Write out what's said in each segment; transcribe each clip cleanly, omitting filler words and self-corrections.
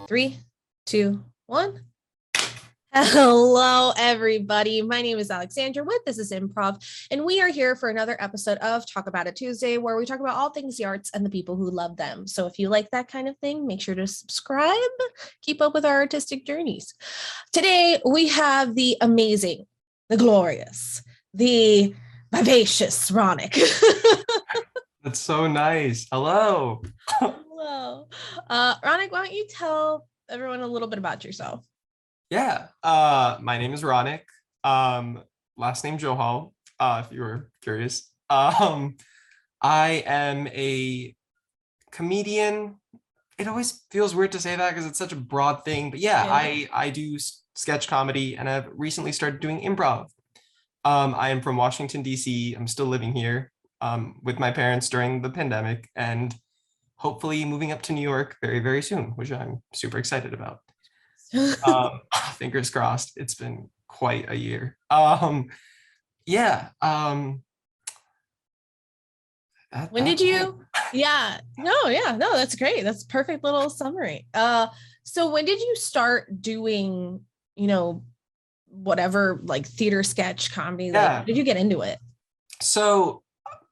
3, 2, 1. Hello, everybody. My name is Alexandra with This is Improv, and we are here for another episode of Tacobout It Tuesday, where we talk about all things the arts and the people who love them. So if you like that kind of thing, make sure to subscribe, keep up with our artistic journeys. Today, we have the amazing, the glorious, the vivacious Ronuk. That's so nice. Hello. Hello. Ronuk, why don't you tell everyone a little bit about yourself? Yeah. My name is Ronuk. Last name Johal, if you were curious. I am a comedian. It always feels weird to say that because it's such a broad thing, but yeah. I do sketch comedy and I've recently started doing improv. I am from Washington, D.C. I'm still living here with my parents during the pandemic and hopefully moving up to New York very, very soon, which I'm super excited about. Fingers crossed. It's been quite a year. Yeah. When did you? Yeah. No, that's great. That's perfect little summary. So when did you start doing, whatever, like theater, sketch, comedy? Yeah. Like, did you get into it? So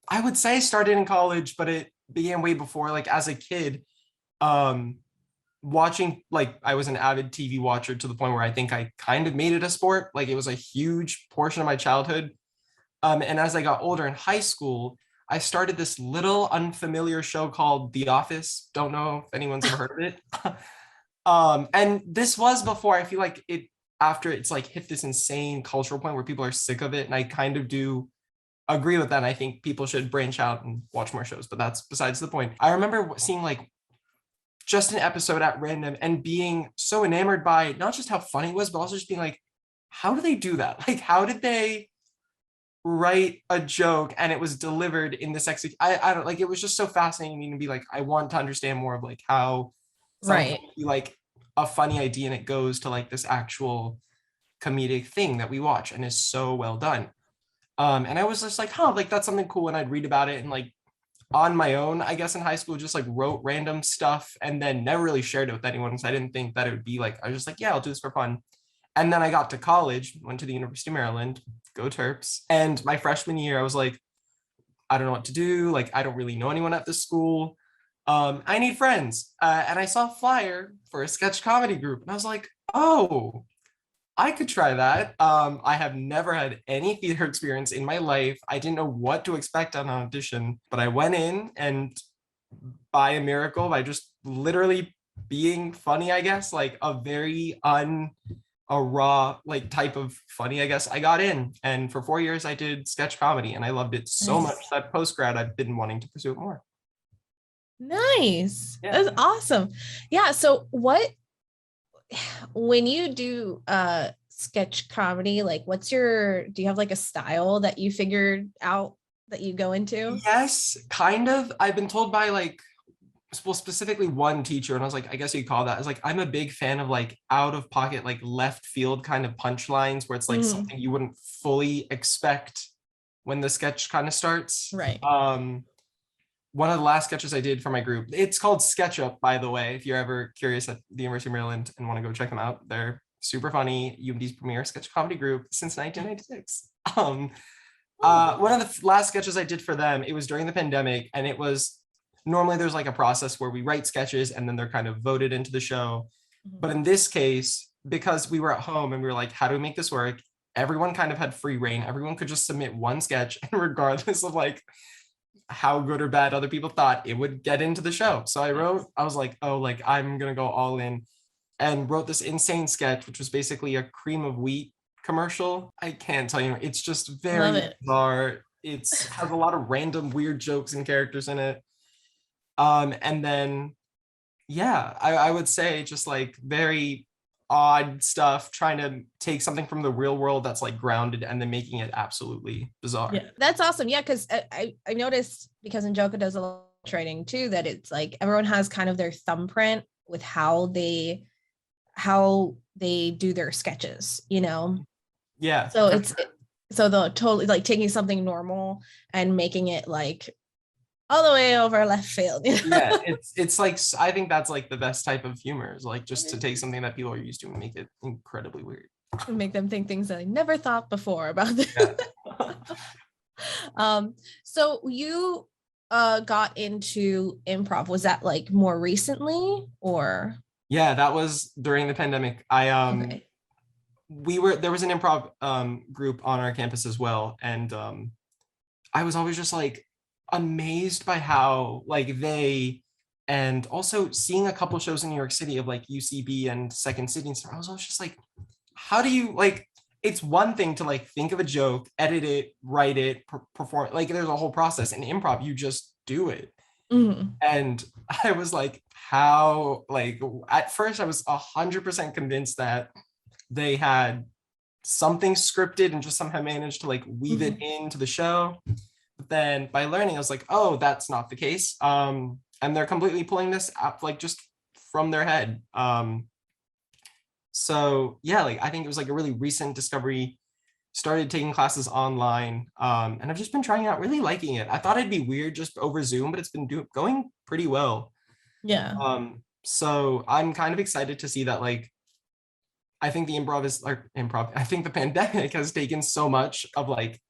I would say started in college, but it began way before. Like as a kid, watching, like I was an avid TV watcher to the point where I think I kind of made it a sport. Like it was a huge portion of my childhood. And as I got older in high school, I started this little unfamiliar show called The Office. Don't know if anyone's ever heard of it. And this was before I feel like it, after it's like hit this insane cultural point where people are sick of it. And I kind of do agree with that. I think people should branch out and watch more shows, but that's besides the point. I remember seeing like just an episode at random and being so enamored by not just how funny it was, but also just being like, how do they do that? Like, how did they write a joke and it was delivered in this I don't like, it was just so fascinating to be like, I want to understand more of like how Right. be like a funny idea and it goes to like this actual comedic thing that we watch and is so well done. And I was just like, like that's something cool. And I'd read about it and like on my own, I guess in high school, just like wrote random stuff and then never really shared it with anyone because I didn't think that it would be like, I was just like, yeah, I'll do this for fun. And then I got to college, went to the University of Maryland, go Terps. And my freshman year, I was like, I don't know what to do. Like, I don't really know anyone at this school. I need friends. And I saw a flyer for a sketch comedy group. And I was like, oh, I could try that. I have never had any theater experience in my life. I didn't know what to expect on an audition, but I went in and by a miracle, by just literally being funny, I guess, like a very raw like type of funny, I guess, I got in. And for 4 years I did sketch comedy and I loved it so much that post-grad I've been wanting to pursue it more. Nice. Yeah. That's awesome. Yeah. So when you do sketch comedy, like do you have like a style that you figured out that you go into? Yes, kind of. I've been told by like, well, specifically one teacher, and I was like, I guess you'd call that. I was like, I'm a big fan of like out of pocket, like left field kind of punchlines where it's like something you wouldn't fully expect when the sketch kind of starts. Right. One of the last sketches I did for my group, it's called SketchUp, by the way, if you're ever curious at the University of Maryland and want to go check them out. They're super funny. UMD's premier sketch comedy group since 1996. One of the last sketches I did for them, it was during the pandemic, and it was normally there's like a process where we write sketches and then they're kind of voted into the show. But in this case, because we were at home and we were like, how do we make this work? Everyone kind of had free reign. Everyone could just submit one sketch, and regardless of like how good or bad other people thought, it would get into the show. So I was like, oh, like I'm gonna go all in, and wrote this insane sketch, which was basically a cream of wheat commercial. I can't tell you, it's just very bizarre. It has a lot of random weird jokes and characters in it. And then, yeah, I would say just like very odd stuff, trying to take something from the real world that's like grounded and then making it absolutely bizarre. Yeah, that's awesome. Yeah, because I noticed, because Angelica does a lot of training too, that it's like everyone has kind of their thumbprint with how they do their sketches, Yeah. So so they'll totally like taking something normal and making it like all the way over left field. Yeah, it's like, I think that's like the best type of humor, is like just to take something that people are used to and make it incredibly weird. Make them think things that I never thought before about this. Yeah. So you got into improv. Was that like more recently or? Yeah, that was during the pandemic. Okay. There was an improv group on our campus as well, and I was always just like amazed by how like they, and also seeing a couple shows in New York City of like UCB and Second City and stuff. I was always just like, how do you like? It's one thing to like think of a joke, edit it, write it, perform. Like there's a whole process. In improv, you just do it. Mm-hmm. And I was like, how? Like at first, I was 100% convinced that they had something scripted and just somehow managed to like weave it into the show. But then by learning, I was like, oh, that's not the case. And they're completely pulling this up like just from their head. So yeah, like I think it was like a really recent discovery. Started taking classes online, and I've just been trying out, really liking it. I thought it'd be weird just over Zoom, but it's been going pretty well. Yeah. So I'm kind of excited to see that, like, I think the improv, I think the pandemic has taken so much of like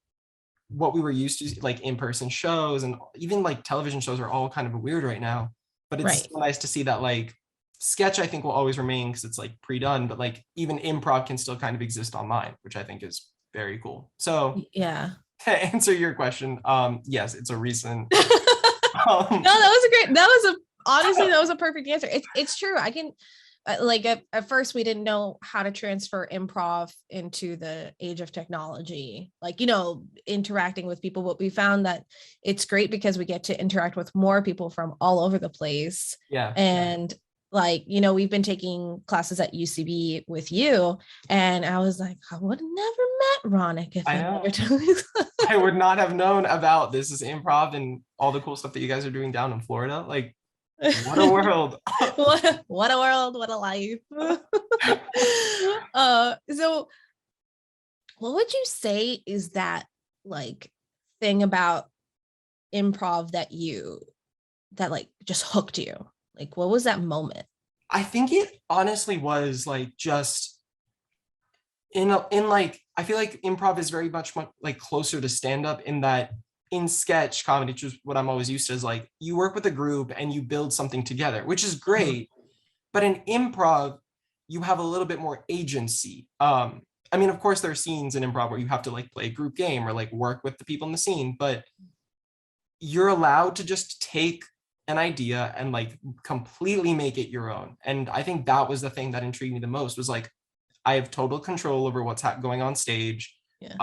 what we were used to, like in-person shows and even like television shows are all kind of weird right now. But it's still nice to see that like sketch, I think, will always remain because it's like pre-done, but like even improv can still kind of exist online, which I think is very cool. So yeah, to answer your question, yes, it's a recent. No, that was honestly that was a perfect answer. It's true. I can like at first we didn't know how to transfer improv into the age of technology, like, interacting with people, but we found that it's great because we get to interact with more people from all over the place. Yeah. And like, we've been taking classes at UCB with you, and I was like, I would have never met Ronuk if I never told you. I would not have known about this is improv and all the cool stuff that you guys are doing down in Florida. Like, what a world. what a world, what a life. So what would you say is that like thing about improv that like just hooked you? Like, what was that moment? I think it honestly was like just in like, I feel like improv is very much like closer to stand-up in that in sketch comedy, which is what I'm always used to, is like you work with a group and you build something together, which is great. But in improv, you have a little bit more agency. I mean, of course, there are scenes in improv where you have to like play a group game or like work with the people in the scene, but you're allowed to just take an idea and like completely make it your own. And I think that was the thing that intrigued me the most, was like, I have total control over what's going on stage. Yeah.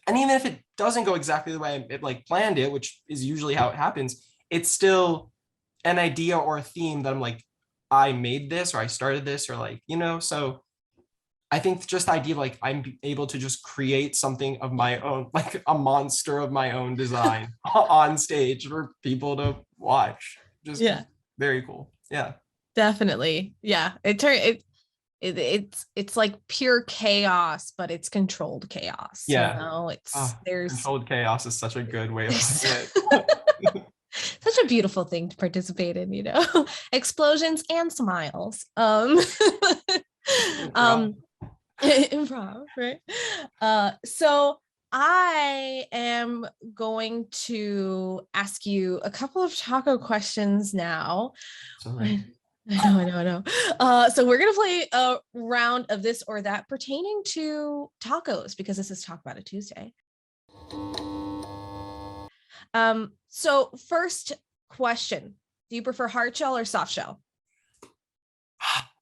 And even if it doesn't go exactly the way I like planned it, which is usually how it happens, it's still an idea or a theme that I'm like, I made this or I started this, or like, so I think just the idea of like I'm able to just create something of my own, like a monster of my own design on stage for people to watch. Just very cool. Yeah, definitely. Yeah, it's like pure chaos, but it's controlled chaos. Yeah, there's controlled chaos is such a good way of putting it. Such a beautiful thing to participate in, explosions and smiles. Improv, right? So I am going to ask you a couple of taco questions now. Sorry. I know. So we're going to play a round of this or that pertaining to tacos, because this is Talk About It Tuesday. So first question, do you prefer hardshell or softshell?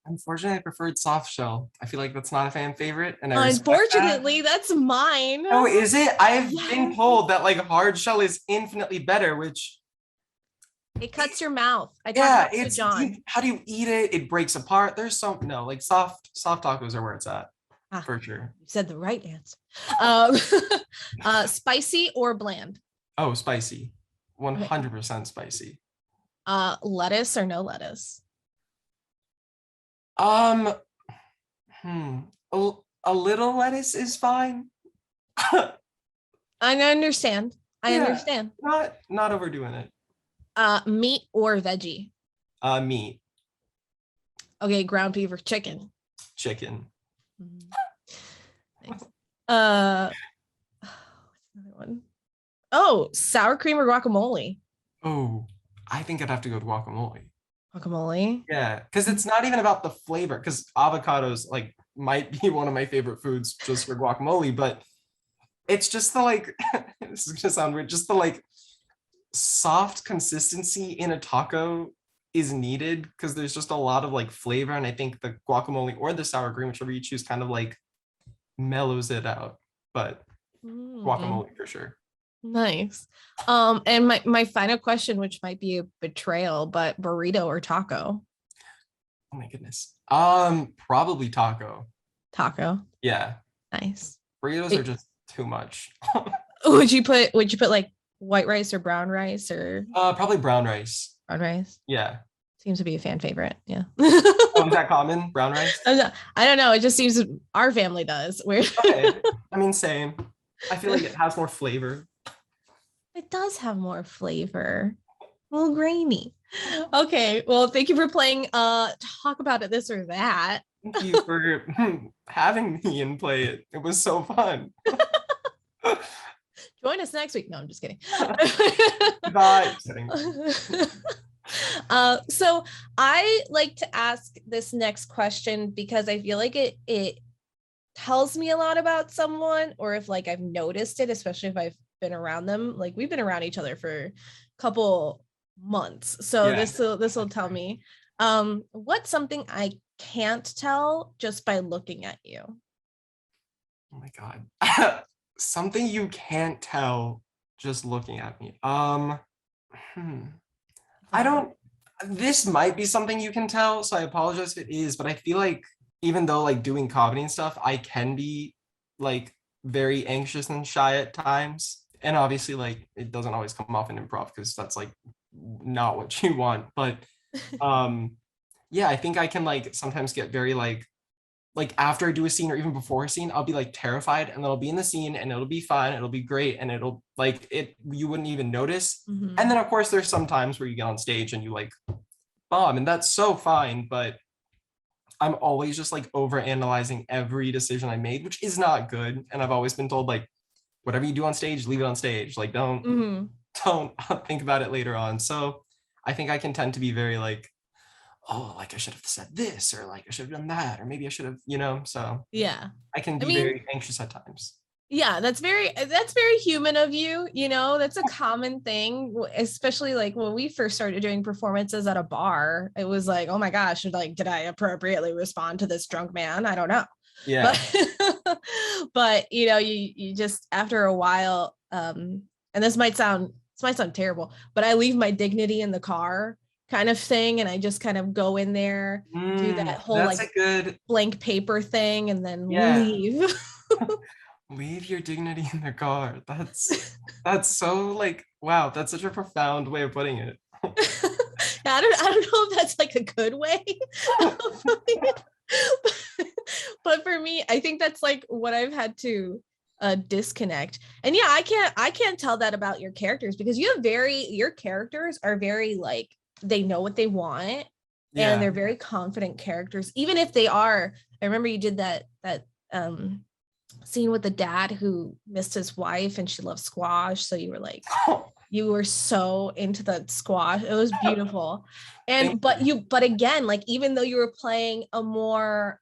Unfortunately, I preferred Softshell. I feel like that's not a fan favorite, and unfortunately, that's mine. Oh, is it? I've been told that like hardshell is infinitely better, which it cuts your mouth. It's John. How do you eat it? It breaks apart. There's like soft tacos are where it's at, for sure. You said the right answer. Spicy or bland? Oh, spicy. 100% spicy. Lettuce or no lettuce? A little lettuce is fine. I understand. I understand. Not overdoing it. Meat or veggie? Meat. Okay, ground beef or chicken? Chicken. Nice. What's another one? Oh, sour cream or guacamole? Oh, I think I'd have to go with guacamole. Guacamole. Yeah, because it's not even about the flavor, because avocados like might be one of my favorite foods just for guacamole, but it's just the like this is gonna sound weird, just the like soft consistency in a taco is needed because there's just a lot of like flavor, and I think the guacamole or the sour cream, whichever you choose, kind of like mellows it out. But guacamole for sure. Nice. And my final question, which might be a betrayal, but burrito or taco? Oh my goodness. Probably taco. Taco. Yeah. Nice. Burritos are just too much. Would you put like white rice or brown rice or Probably brown rice. brown rice? Yeah. Seems to be a fan favorite. Yeah. Oh, is that common? Brown rice? I don't know. It just seems our family does. Where Okay. I mean, same. I feel like it has more flavor. it does have more flavor. A little grainy. Okay. Well, thank you for playing talk about it this or that. Thank you for having me and play it. It was so fun. Join us next week. No, I'm just kidding. Not kidding. So I like to ask this next question because I feel like it tells me a lot about someone, or if like I've noticed it, especially if I've been around them. Like we've been around each other for a couple months, so Yeah. this will tell me what's something I can't tell just by looking at you. Oh my God. Something you can't tell just looking at me. I don't, this might be something you can tell, so I apologize if it is, but I feel like even though like doing comedy and stuff, I can be like very anxious and shy at times. And obviously like it doesn't always come off in improv because that's like not what you want. But yeah, I think I can like sometimes get very like after I do a scene or even before a scene, I'll be like terrified, and then I'll be in the scene and it'll be fine, it'll be great, and it'll like it you wouldn't even notice. Mhm. And then of course there's some times where you get on stage and you like bomb, and that's so fine, but I'm always just like over analyzing every decision I made, which is not good. And I've always been told like whatever you do on stage, leave it on stage. Like don't think about it later on. So I think I can tend to be very like, oh, like I should have said this, or like I should have done that, or maybe I should have, so Yeah. I can be very anxious at times. Yeah, that's very human of you. That's a common thing, especially like when we first started doing performances at a bar. It was like, oh my gosh, like did I appropriately respond to this drunk man? I don't know. Yeah. But you just after a while, and this might sound terrible, but I leave my dignity in the car kind of thing, and I just kind of go in there, do that whole that's like a good blank paper thing, and then leave. Leave your dignity in the car. That's so like, wow, that's such a profound way of putting it. I don't know if that's like a good way. But for me, I think that's like what I've had to disconnect. And yeah, I can't tell that about your characters, because your characters are very like, they know what they want, and they're very confident characters, even if they are. I remember you did that scene with the dad who missed his wife and she loves squash, so you were like you were so into the squash. It was beautiful. And but again, like even though you were playing a more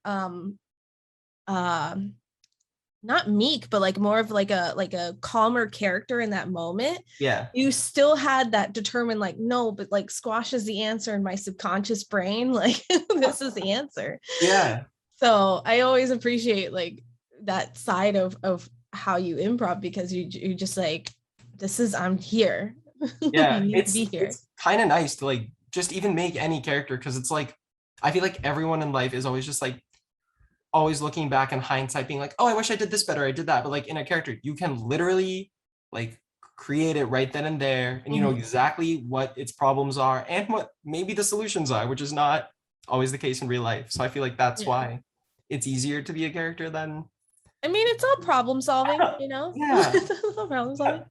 not meek, but like more of like a calmer character in that moment, you still had that determined like, no, but like squash is the answer in my subconscious brain, like this is the answer. So I always appreciate like that side of how you improv, because you just like, I'm here. Yeah, you need to be here. It's kind of nice to like just even make any character, because it's like I feel like everyone in life is always just like always looking back in hindsight being like, oh, I wish I did this better, I did that. But like in a character, you can literally like create it right then and there, and you know exactly what its problems are and what maybe the solutions are, which is not always the case in real life. So I feel like that's why it's easier to be a character than, I mean, it's all problem solving, Yeah. It's all problem solving.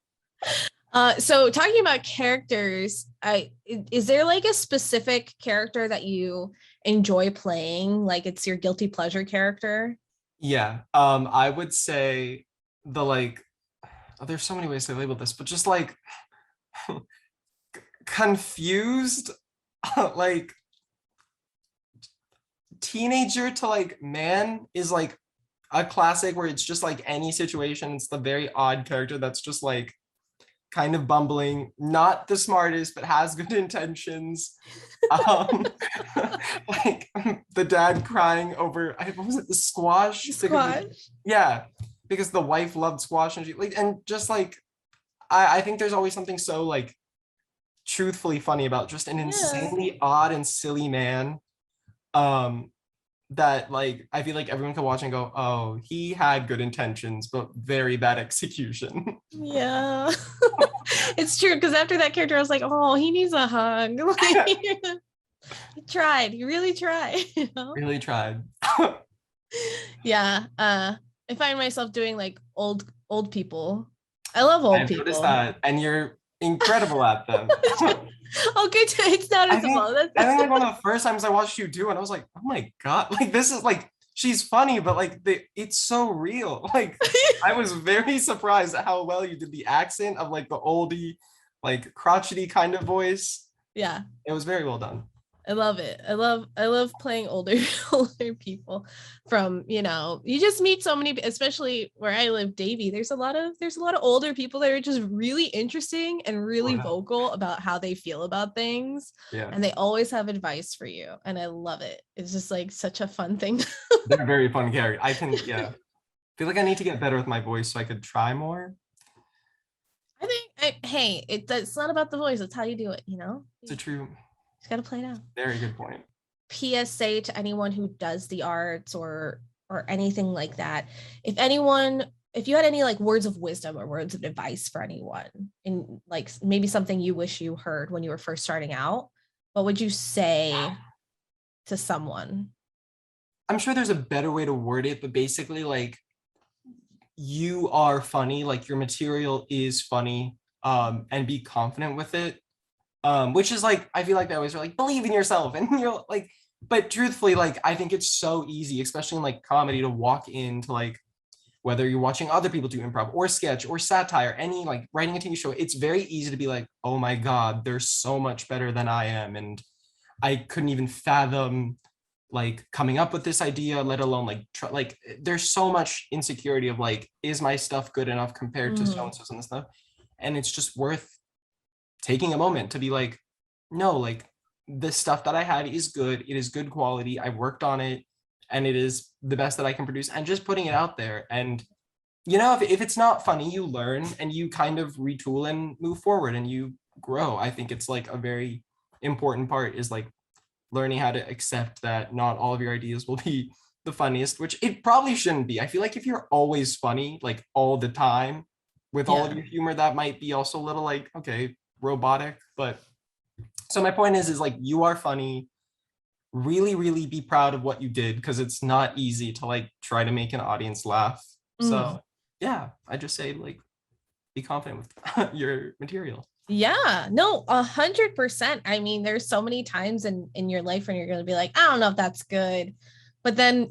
So talking about characters, is there like a specific character that you enjoy playing? Like it's your guilty pleasure character? Yeah. I would say the like there's so many ways to label this, but just like confused, like teenager to like man is like a classic where it's just like any situation. It's the very odd character that's just like kind of bumbling, not the smartest, but has good intentions. Um, like the dad crying over, what was it, the squash? Squash. Yeah, because the wife loved squash and she like, and just like, I think there's always something so like truthfully funny about just an insanely odd and silly man. Um, that like I feel like everyone can watch and go, oh, he had good intentions, but very bad execution. Yeah. It's true, because after that character, I was like, oh, he needs a hug. He tried. He really tried. You know? Really tried. Yeah. I find myself doing like old people. I love old I've people. noticed that, and you're incredible at them. Okay, it's noticeable. I think like one of the first times I watched you do, and I was like, oh my god, like this is like she's funny, but like it's so real. Like I was very surprised at how well you did the accent of like the oldie, like crotchety kind of voice. Yeah, it was very well done. I love it. I love playing older people. From, you just meet so many, especially where I live, Davie. There's a lot of older people that are just really interesting and really vocal about how they feel about things. Yeah. And they always have advice for you. And I love it. It's just like such a fun thing. They're a very fun character. I feel like I need to get better with my voice so I could try more. I think, it's not about the voice. It's how you do it, It's a true. It's got to play it out. Very good point. PSA to anyone who does the arts or anything like that. If you had any like words of wisdom or words of advice for anyone, in like maybe something you wish you heard when you were first starting out, what would you say to someone? I'm sure there's a better way to word it, but basically like you are funny, like your material is funny, and be confident with it. Which is like, I feel like they always are like, believe in yourself. And you're like, but truthfully, like, I think it's so easy, especially in like comedy, to walk into like, whether you're watching other people do improv or sketch or satire, any like writing a TV show, it's very easy to be like, oh my God, they're so much better than I am. And I couldn't even fathom like coming up with this idea, let alone like, there's so much insecurity of like, is my stuff good enough compared to so-and-so's and stuff? And it's just worth taking a moment to be like, no, like the stuff that I had is good. It is good quality. I worked on it and it is the best that I can produce, and just putting it out there. And, if it's not funny, you learn and you kind of retool and move forward and you grow. I think it's like a very important part is like learning how to accept that not all of your ideas will be the funniest, which it probably shouldn't be. I feel like if you're always funny, like all the time with all of your humor, that might be also a little like, okay, robotic. But so my point is like, you are funny, really, really be proud of what you did, because it's not easy to like try to make an audience laugh. So yeah, I just say like, be confident with your material. Yeah, no, 100%. I mean, there's so many times in your life when you're going to be like, I don't know if that's good. But then,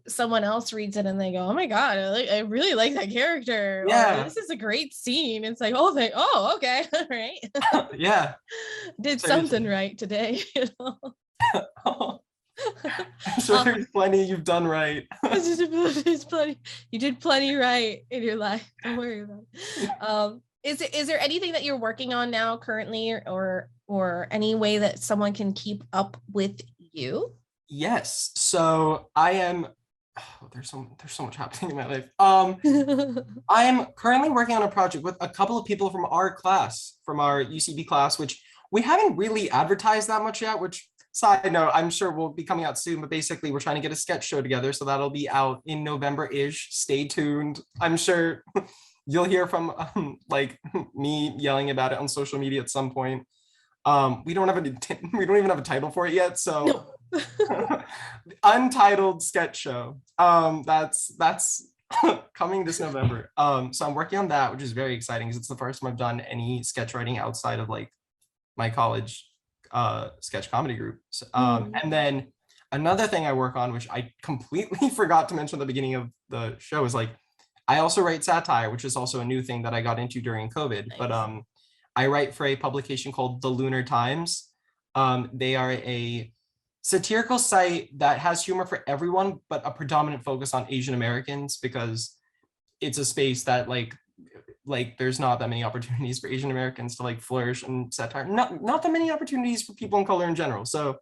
someone else reads it and they go, oh my God, I really like that character. Yeah. Or, this is a great scene. It's like, oh, okay. All right. Yeah. Did something right today. I'm sure there's plenty you've done right. There's plenty. You did plenty right in your life. Don't worry about it. Is there anything that you're working on now currently, or any way that someone can keep up with you? Yes. So I am, there's so much happening in my life. I'm currently working on a project with a couple of people from our class, from our UCB class, which we haven't really advertised that much yet, which, side note, I'm sure will be coming out soon, but basically we're trying to get a sketch show together. So that'll be out in November-ish. Stay tuned. I'm sure you'll hear from like me yelling about it on social media at some point. We don't even have a title for it yet. So untitled sketch show. That's coming this November. So I'm working on that, which is very exciting because it's the first time I've done any sketch writing outside of like my college sketch comedy group. And then another thing I work on, which I completely forgot to mention at the beginning of the show, is like I also write satire, which is also a new thing that I got into during COVID. Nice. But I write for a publication called The Lunar Times. They are a satirical site that has humor for everyone, but a predominant focus on Asian Americans because it's a space that like there's not that many opportunities for Asian Americans to like flourish in satire. Not that many opportunities for people in color in general. So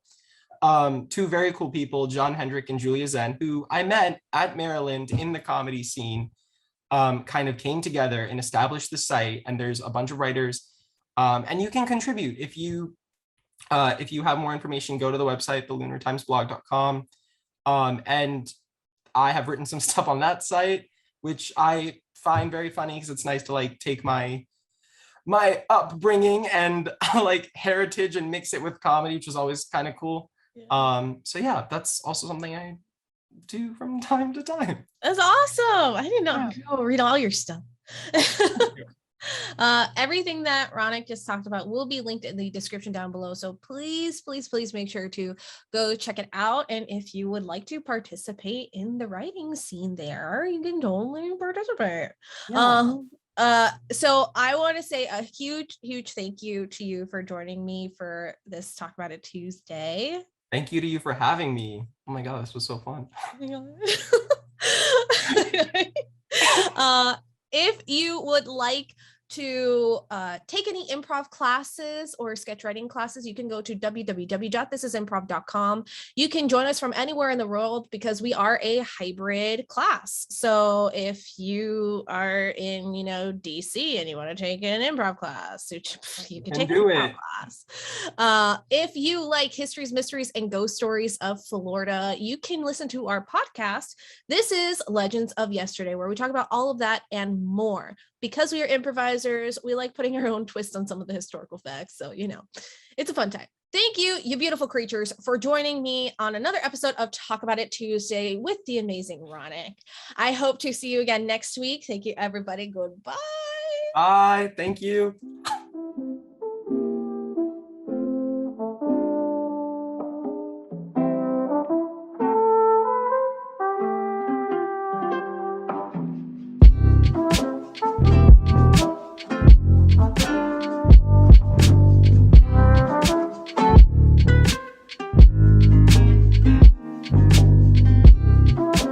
two very cool people, John Hendrick and Julia Zen, who I met at Maryland in the comedy scene, kind of came together and established the site. And there's a bunch of writers, and you can contribute if you have more information. Go to the website, thelunartimesblog.com, and I have written some stuff on that site, which I find very funny because it's nice to like take my upbringing and like heritage and mix it with comedy, which is always kind of cool. So yeah, that's also something I do from time to time. That's awesome. I didn't know. Go read all your stuff. Everything that Ronuk just talked about will be linked in the description down below. So please make sure to go check it out. And if you would like to participate in the writing scene there, you can totally participate. So I want to say a huge thank you to you for joining me for this Talk About It Tuesday. Thank you to you for having me. Oh my God, this was so fun. If you would like to take any improv classes or sketch writing classes, you can go to www.thisisimprov.com. You can join us from anywhere in the world because we are a hybrid class. So if you are in, DC and you want to take an improv class, you can take an improv class. If you like histories, mysteries, and ghost stories of Florida, you can listen to our podcast. This is Legends of Yesterday, where we talk about all of that and more. Because we are improvisers, we like putting our own twist on some of the historical facts. So, it's a fun time. Thank you, you beautiful creatures, for joining me on another episode of Talk About It Tuesday with the amazing Ronuk. I hope to see you again next week. Thank you, everybody. Goodbye. Bye. Thank you.